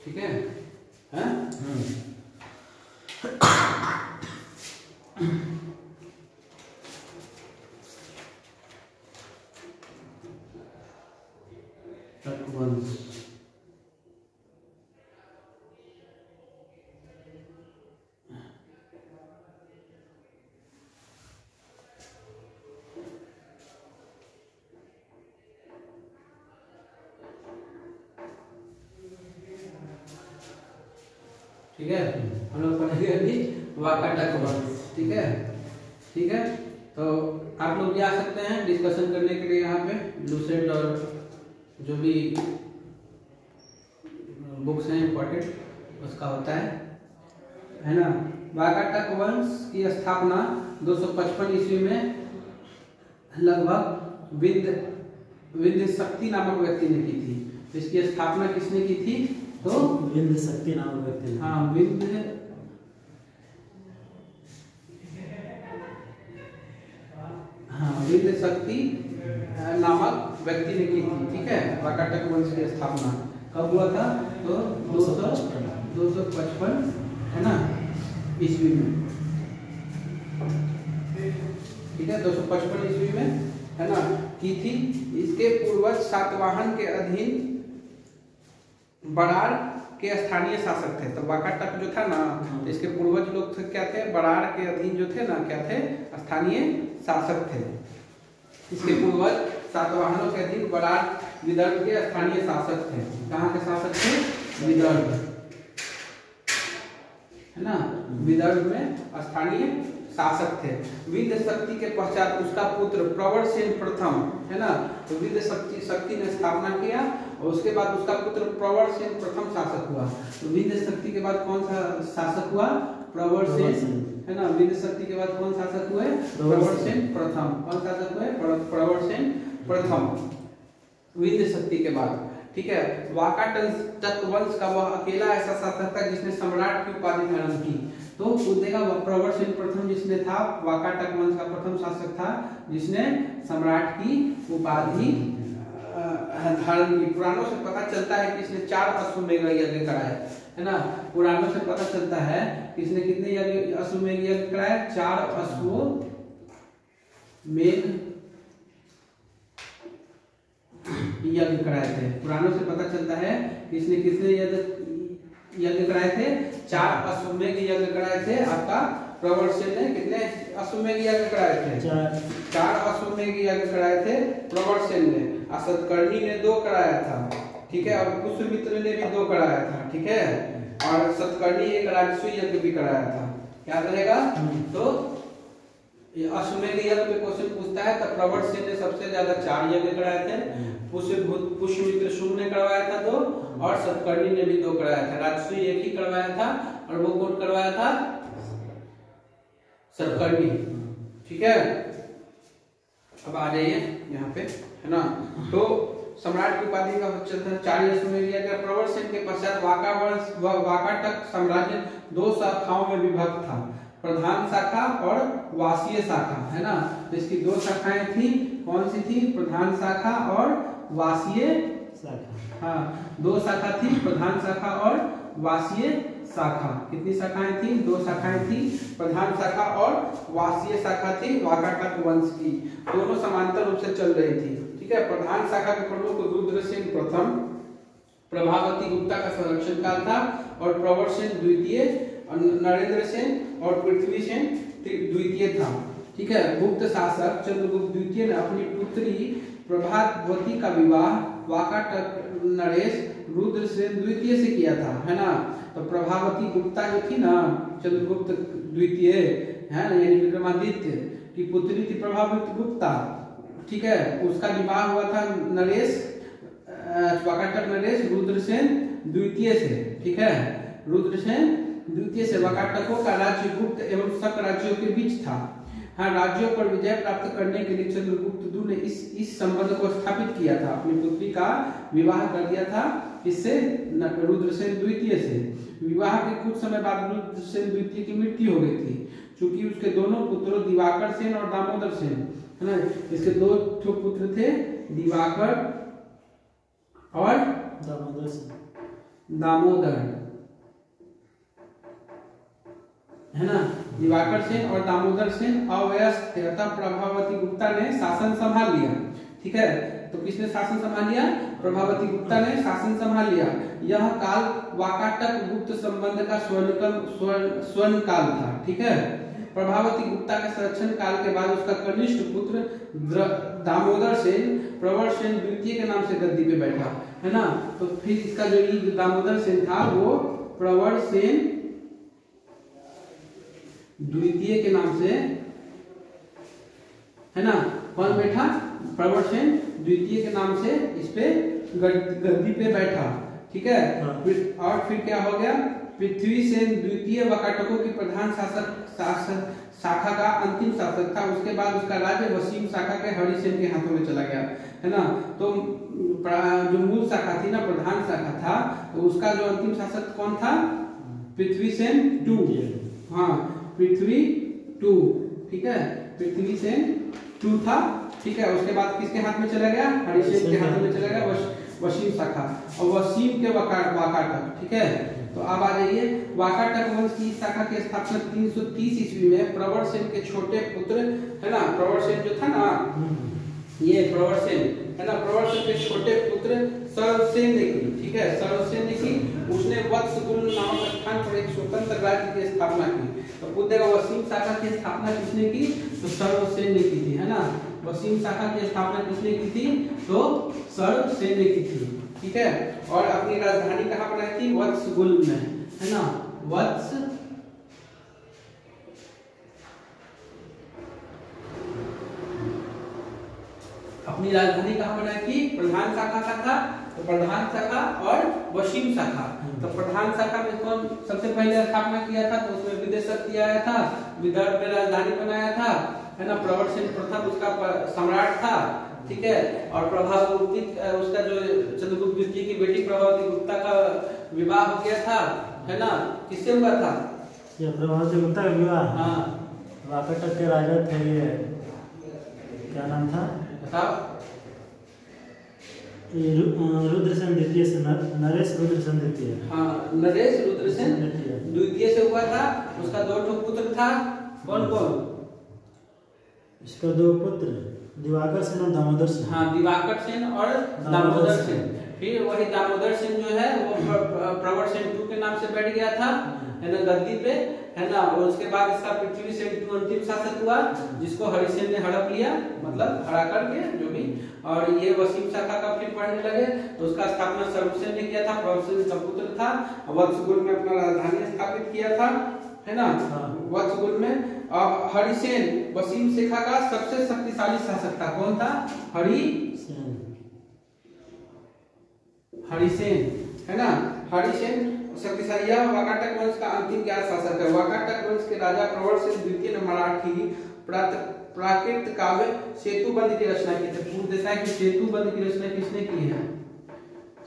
ठीक है, हैं? टकवंश ठीक है, हम लोग पढ़ेंगे अभी वाकाटक वंश। ठीक है, ठीक है, तो आप लोग भी आ सकते हैं डिस्कशन करने के लिए यहाँ पे। लूसेंट और जो भी बुक्स हैं इम्पोर्टेंट उसका होता है ना। वाकाटक वंश की स्थापना 255 ईस्वी में लगभग विंध्य शक्ति नामक व्यक्ति ने की थी। इसकी स्थापना किसने की थी? तो विंध्य शक्ति नामक व्यक्ति ने। हाँ, विंध्य शक्ति नामक व्यक्ति ने की थी। ठीक है, वाकाटक वंश की स्थापना कब हुआ था? तो 255 है ना ईस्वी में। ठीक है, 255 ईस्वी में है ना की थी। इसके पूर्वज सातवाहन के अधीन बराड़ के स्थानीय शासक थे। तो वाकाटक जो था ना, तो इसके पूर्वज लोग थे क्या थे? बराड़ के अधीन जो थे ना, क्या थे? स्थानीय शासक थे। इसके पूर्वज सातवाहनों के अधीन बराड़ विदर्भ के स्थानीय शासक थे। कहाँ के शासक थे? विदर्भ, है ना, विदर्भ में स्थानीय शासक थे। विंध्य शक्ति के पश्चात उसका पुत्र प्रवरसेन प्रथम, है ना, तो विंध्य शक्ति ने स्थापना किया और उसके बाद उसका पुत्र प्रवरसेन प्रथम शासक हुआ। तो विंध्य शक्ति के बाद कौन सा शासक हुआ? प्रवरसेन, है ना। विंध्य शक्ति के बाद कौन शासक हुए? प्रवरसेन प्रथम। कौन शासक हुए? प्रवरसेन प्रथम, विंध्य शक्ति के बाद। ठीक है, वाकाटक वंश का वह अकेला ऐसा शासक था जिसने सम्राट की उपाधि धारण की। तो पूछेगा प्रवरसेन प्रथम जिसने था, वाकाटक वंश का प्रथम शासक था जिसने सम्राट की उपाधि धारण की। पुराणों से पता चलता है कि इसने 4 अश्वमेध यज्ञ कराए, है ना। पुराणों से पता चलता है कि इसने कितने अश्वमेध यज्ञ कराए? 4 अश्वमेध यज्ञ कराए थे। पुराणों से पता चलता है कि इसने कितने यज्ञ कराए थे? 4 अश्वमेध यज्ञ कराए थे। आपका प्रवरसेन ने कितने अश्वमेध यज्ञ कराए थे? 4 अश्वमेध यज्ञ कराए थे प्रवरसेन ने। सतकर्णी ने 2 कराया था। ठीक है, और पुष्यमित्र ने भी 2 कराया था। ठीक है, और सतकर्णी एक राजसूय यज्ञ भी कराया था। याद रहेगा। तो अश्वमेध यज्ञ पे क्वेश्चन पूछता है तो प्रवरसेन ने सबसे ज्यादा 4 यज्ञ कराए थे। पुष्यमित्र शुंग ने करवाया था 2 और सतकर्णी ने भी 2 कराया था। राजसूय एक ही करवाया था और वो कौन करवाया था? सतकर्णी। ठीक है, अब आ जाइए यहाँ पे, है ना। तो सम्राट की उपाधि का चलता है 4 अश्वमेध यज्ञ। प्रवरसेन के पश्चात वाकाटक साम्राज्य 2 शाखाओं में विभक्त था, प्रधान शाखा और वासीय शाखा, है ना। तो इसकी 2 शाखाएं थी। कौन सी थी? प्रधान शाखा और वासीय शाखा। हाँ, 2 शाखा थी, प्रधान शाखा और वासीय शाखा। कितनी शाखाएं थी? 2 शाखाएं थी, प्रधान शाखा और वासीय शाखा थी वाकाटक वंश की। दोनों समांतर रूप से चल रही थी। ठीक है, प्रधान शाखा के प्रमुख रुद्रसेन प्रथम, प्रभावती गुप्ता का संरक्षण काल था, और प्रवरसेन द्वितीय, नरेंद्र सेन और पृथ्वी सेन द्वितीय था। ठीक है, गुप्त शासक चंद्रगुप्त द्वितीय ने अपनी पुत्री प्रभावती का विवाह वाकाटक नरेश रुद्रसेन द्वितीय से किया था, है ना। तो प्रभावती गुप्ता जो थी ना, चंद्रगुप्त द्वितीय, है ना, यानी विक्रमादित्य की पुत्री थी प्रभावती गुप्ता। ठीक है, उसका विवाह हुआ था नरेश, वाकाटक नरेश रुद्रसेन द्वितीय से। ठीक है, रुद्रसेन द्वितीय से। वाकाटकों का राज्य गुप्त एवं शक राज्यों के बीच था। हाँ, राज्यों पर विजय प्राप्त करने के लिए चंद्रगुप्त द्वितीय ने इस संबंध को स्थापित किया था। अपनी पुत्री का विवाह कर दिया था इससे, रुद्रसेन द्वितीय से। विवाह के कुछ समय बाद रुद्रसेन द्वितीय की मृत्यु हो गई थी, क्योंकि उसके दोनों पुत्रों दिवाकर सेन और दामोदर सेन, है ना, इसके 2 पुत्र थे, दिवाकर और दामोदर, है ना, दिवाकर सेन और दामोदर सेन अवयस्क थे, अतः प्रभावती गुप्ता ने शासन संभाल लिया। ठीक है, तो किसने शासन संभाल लिया? प्रभावती गुप्ता ने शासन संभाल लिया। यह काल वाकाटक गुप्त संबंध का स्वर्ण काल था। ठीक है, प्रभावती गुप्ता के संरक्षण काल के बाद उसका कनिष्ठ पुत्र दामोदर सेन प्रवर सेन द्वितीय के नाम से गद्दी पे बैठा, है ना। तो फिर इसका जो दामोदर सेन था वो प्रवर सेन द्वितीय के नाम से, है ना, कौन बैठा? प्रवर सेन द्वितीय के नाम से इस पे गद्दी पे बैठा। ठीक है, और फिर क्या हो गया? पृथ्वी सेन द्वितीय वाकाटकों की प्रधान शाखा का अंतिम शासक था। उसके बाद उसका राज्य वसीम शाखा के हरिसेन के हाथों में चला गया, है ना। तो जो मूल शाखा थी ना, प्रधान शाखा था, तो उसका जो अंतिम शासक कौन था? पृथ्वी सेन 2। हाँ, पृथ्वी 2। ठीक है, पृथ्वी सेन 2 था। ठीक है, उसके बाद किसके हाथ में चला गया? हरिसेन के हाथ में चला गया, वसीम शाखा और वसीम के वाकाटक। ठीक है, तो अब आ जाइए, वाकाटक वंश की शाखा की स्थापना 330 ईस्वी में प्रवर सेन के छोटे पुत्र, है ना, प्रवर सेन जो था ना, ये प्रवर सेन, है ना, प्रवर सेन के छोटे पुत्र सर्वसेन ने की। ठीक है, सर्वसेन ने की। उसने वत्सगुल नामक स्थान पर एक स्वतंत्र राज्य की स्थापना की। तो पूछ देगा वसीम शाखा की स्थापना किसने की? तो सर्वसेन ने की थी, है ना। वसीम शाखा की स्थापना किसने की थी? तो सर्वसेन ने की थी। ठीक है, और अपनी राजधानी कहाँ बनाई थी? वत्सगुल में, है ना, वत्स अपनी राजधानी कहाँ बनाई थी? प्रधान शाखा का था, तो प्रधान शाखा और वसीम शाखा। तो प्रधान शाखा में कौन सबसे पहले स्थापना किया था? तो उसमें विदेशक आया था, विदर्भ में राजधानी बनाया था, है ना। प्रवर सेन प्रथम उसका सम्राट था। ठीक है, और प्रभावती उसका जो चंद्रगुप्त द्वितीय की बेटी प्रभावती गुप्ता का विवाह हो गया था, है ना। किससे हुआ था? ये प्रभावती गुप्ता का विवाह? हाँ, वाकाटक के राजा थे, ये क्या नाम था? बताओ। रुद्रसेन द्वितीय से, नरेश रुद्रसेन द्वितीय। हाँ, नरेश रुद्रसेन द्वितीय से हुआ था। उसका 2 पुत्र था। कौन कौन? इसका 2 पुत्र, दिवाकर सेन और दामोदर सेन। हाँ, दिवाकर सेन और दामोदर सेन। फिर वही दामोदर सेन जो है वो प्रवर सेन 2 के नाम से बैठ गया था, है ना, गद्दी पे, है ना। और उसके बाद इसका पृथ्वी सेन 2 अंतिम शासक हुआ, जिसको हरिसेन ने हड़प लिया, मतलब हरा करके जो भी। और ये वसीम शाखा का फिर पढ़ने लगे, तो उसका स्थापना सर्वसेन ने किया था। प्रवर सेन का पुत्र था, वत्सगुल में अपना राजधानी स्थापित किया था, है ना, वत्सगुल में। अब हरिसेन वसीम शाखा का सबसे शक्तिशाली शासक था। कौन था? हरिसेन, है ना। हरिसेन शक्तिशाली वाकाटक वंश का अंतिम ज्ञात शासक है। वाकाटक वंश के राजा प्रवर सेन द्वितीय ने मराठी प्राकृत काव्य सेतुबंध की रचना की थी। पूछ देता है कि सेतुबंध की रचना किसने की है?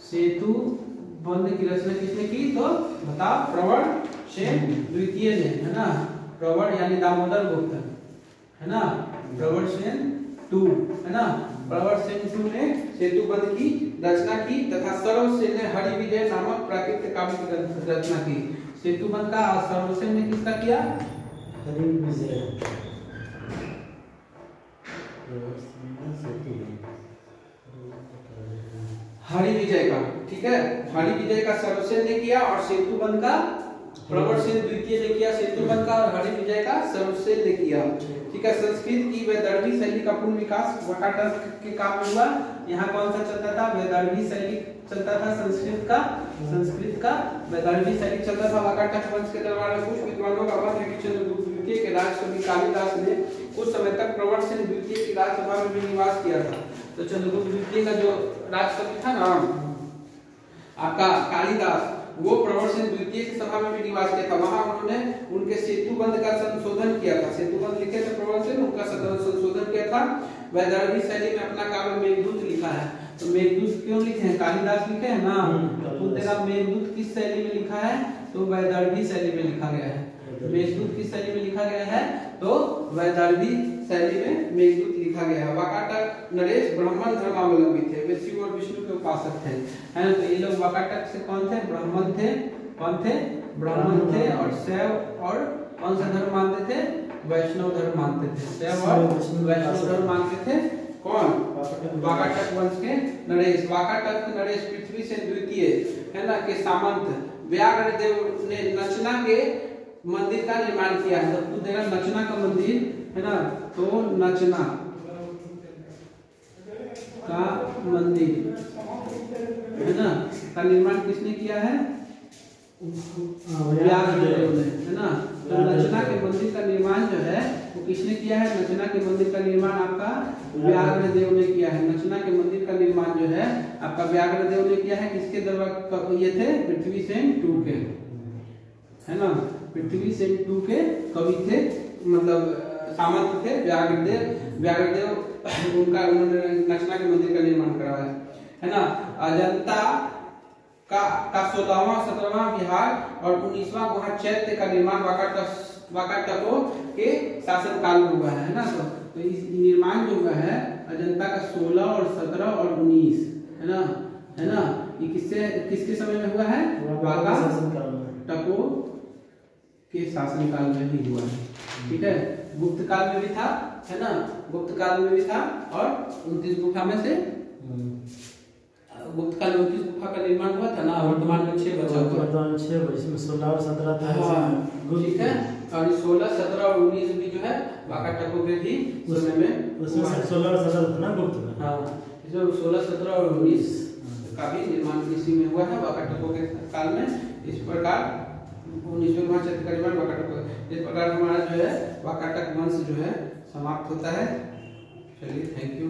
सेतुबंध की रचना किसने की? तो बताओ, प्रवर सेन द्वितीय ने, है ना। प्रवर यानी दामोदर गुप्त, है ना, प्रवर सेन 2, है ना। प्रवर सेन 2 ने सेतुबंध की रचना की तथा सर्वसेन ने हरि विजय नामक प्राकृत काव्य की रचना की। सेतुबंध का सर्वसेन ने किसका किया? हरि विजय। हरि विजय का, ठीक है, हरि विजय का सर्वसेन ने किया और सेतुबंध का प्रवर सेन द्वितीय ने किया। सेतुबंध का और हरि विजय का सर्वसेन ने किया। ठीक है, संस्कृत की वैदर्भी शैली का पूर्ण विकास वाकाटक के काल में हुआ। यहाँ कौन सा चलता था? वैदर्भी शैली चलता था। संस्कृत का वैदर्भी शैली चलता था वाकाटक वंश के दरबार में। कुछ विद्वानों का मत है कि चंद्रगुप्त द्वितीय के राजकवि कालिदास ने कुछ समय तक प्रवर सेन द्वितीय की राजसभा में भी निवास किया था। तो चंद्रगुप्त द्वितीय का जो राजकवि था ना आपका कालिदास, वो प्रवर सेन द्वितीय की सभा में भी निवास किया था। वहां उन्होंने उनके सेतुबंध का संशोधन किया था। सेतुबंध लिखे थे प्रवर सेन, उनका संशोधन किया था। वैदर्भी शैली में अपना काव्य मेघदूत लिखा है। तो मेघदूत क्यों लिखे हैं? कालिदास लिखे हैं ना। तो तेरा मेघदूत किस शैली में लिखा है? तो वैदर्भी शैली में लिखा गया है। मेघदूत किस शैली में लिखा गया है? तो वैदर्भी शैली में मेघदूत लिखा गया है। वाकाटक नरेश ब्राह्मण धर्मावलंबी थे, वे शिव और विष्णु के उपासक थे, है ना। तो ये लोग वाकाटक से कौन थे? ब्राह्मण थे। कौन थे? ब्राह्मण थे। और शैव और कौन सा धर्म मानते थे? वैष्णव धर्म मानते थे। शैव और वैष्णव धर्म मानते थे। कौन? वाकाटक वंश के नरेश। वाकाटक नरेश पृथ्वी से द्वितीय, है ना, के सामंत व्याघ्रदेव ने नचना के मंदिर का निर्माण किया है। तो देखा नचना का मंदिर, है ना, तो नचना का मंदिर, है ना, का निर्माण किसने किया है? व्याघ्रदेव ने, है ना। तो नचना के मंदिर का निर्माण जो है वो किसने किया है? नचना के मंदिर का निर्माण आपका व्याघ्रदेव ने किया है। नचना के मंदिर का निर्माण जो है आपका व्याघ्रदेव ने किया है। किसके दरबार ये थे? पृथ्वी सेन टू के, है ना। पृथ्वी सेन टू के कवि थे, मतलब सामंत थे व्याघ्रदेव। व्याघ्रदेव उन्होंने नचना के मंदिर का निर्माण कराया है ना। अजंता का 16वां 17वां विहार और 19वां गुहा चैत्य का निर्माण वाकाटकों के शासन काल में हुआ है ना। तो इस निर्माण जो हुआ है अजंता का 16 और 17 और 19, है ना, ये किसके समय में हुआ है? वाकाटकों के शासन काल में ही हुआ है। ठीक है, गुप्त काल में भी था, है ना, गुप्त काल में भी था। और 29 गुफा में से गुप्त काल में 29 गुफा का निर्माण हुआ था ना। वर्तमान में 6 बचा हुआ है। वर्तमान 6 बचा, इसमें 16 और 17 था। ठीक है, और 16 17 और 19 भी जो है वाकाटकों के ही समय में, उसमें 16 और 17 था ना गुप्त में। हाँ, इसमें 16 17 और 19 का भी निर्माण इसी में हुआ है वाकाटकों के काल में। इस प्रकार 19वें गुहा चैत्य का निर्माण वाकाटक, इस प्रकार हमारा जो है वाकाटक वंश जो है समाप्त होता है। चलिए, थैंक यू।